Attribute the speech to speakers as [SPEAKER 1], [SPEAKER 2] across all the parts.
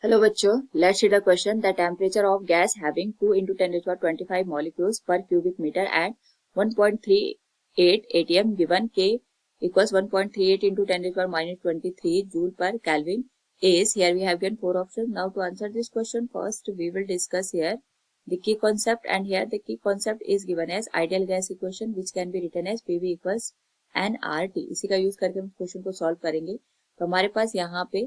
[SPEAKER 1] Hello बच्चों, let's read a question. The temperature of gas having 2 into 10 raised to power 25 molecules per cubic meter at 1.38 atm given K equals 1.38 into 10 raised to power minus 23 joule per Kelvin is. Here we have given 4 options. Now to answer this question, first we will discuss here the key concept, and here the key concept is given as ideal gas equation which can be written as PV equals nRT. इसी का use करके हम question को solve करेंगे. तो हमारे पास यहाँ पे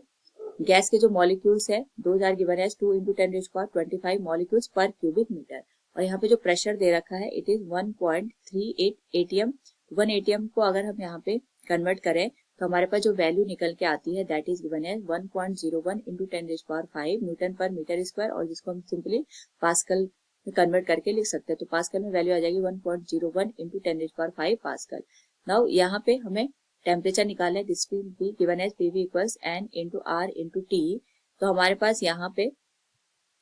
[SPEAKER 1] गैस के जो मॉलिक्यूल्स है 2000 गिवन है 2 into 10 raised to power 25 molecules पर क्यूबिक मीटर, और यहाँ पे जो प्रेशर दे रखा है इट इज 1.38 एटीएम. 1 एटीएम को अगर हम यहाँ पे कन्वर्ट करें तो हमारे पास जो वैल्यू निकल के आती है दैट इज गिवन है 1.01 into 10 raised to power 5 Newton पर मीटर स्क्वायर, और जिसको हम सिंपली पास्कल में कन्वर्ट करके लिख सकते हैं. तो पास्कल में वैल्यू आ जाएगी 1.01 into 10 raised to power 5 pascal. Now यहाँ पे हमें टेम्परेचर निकालना है. This will be given as PV equals N into R into T. तो हमारे पास यहाँ पे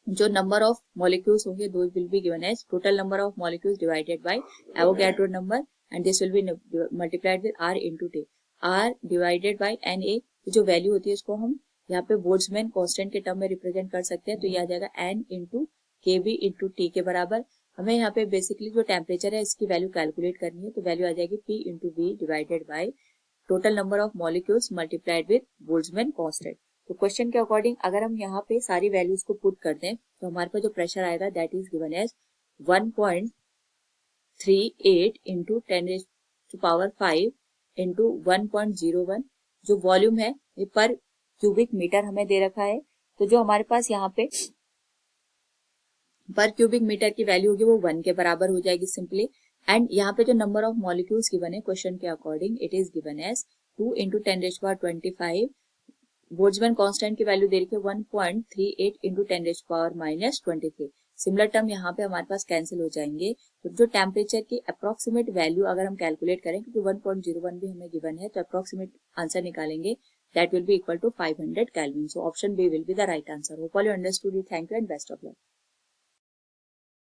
[SPEAKER 1] जो नंबर ऑफ मॉलिक्यूल्स होंगे those will be given as total number of molecules divided by Avogadro number, and this will be multiplied with R into T. R divided by N A जो value होती है उसको हम यहाँ पे Boltzmann constant के term में represent कर सकते हैं. तो ये आ जाएगा एन इंटू के बी इंटू टी के बराबर. हमें यहाँ पे बेसिकली जो टेम्परेचर है इसकी वैल्यू कैलकुलेट करनी है. तो वैल्यू आ जाएगी P into V divided by total number of molecules multiplied with Boltzmann constant. तो क्वेश्चन के अकॉर्डिंग अगर हम यहाँ पे सारी वैल्यूज को पुट कर दें तो हमारे पास जो प्रेशर आएगा that is given as 1.38 into 10 raised to power 5 into 1.01. जो वॉल्यूम है ये पर क्यूबिक मीटर हमें दे रखा है. तो जो हमारे पास यहाँ पे पर क्यूबिक मीटर की वैल्यू होगी वो 1 के बराबर हो जाएगी सिंपली. एंड यहाँ पे जो नंबर ऑफ मॉलिक्यूल्स गिवन है क्वेश्चन के according it is given as 2 into 10 raised to power 25. Boltzmann constant की वैल्यू दे रखी है 1.38 into 10 raised to power minus 23. Similar term यहाँ पे हमारे पास कैंसिल हो जाएंगे. तो जो टेम्परेचर की अप्रोक्सीमेट वैल्यू अगर हम कैलकुलेट करें क्योंकि 1.01 भी हमें गिवन है तो अप्रोक्सीमेट आंसर निकालेंगे that will be equal to 500 kelvin. So option B will be the right answer. Hope all you understood it. Thank you and best of luck.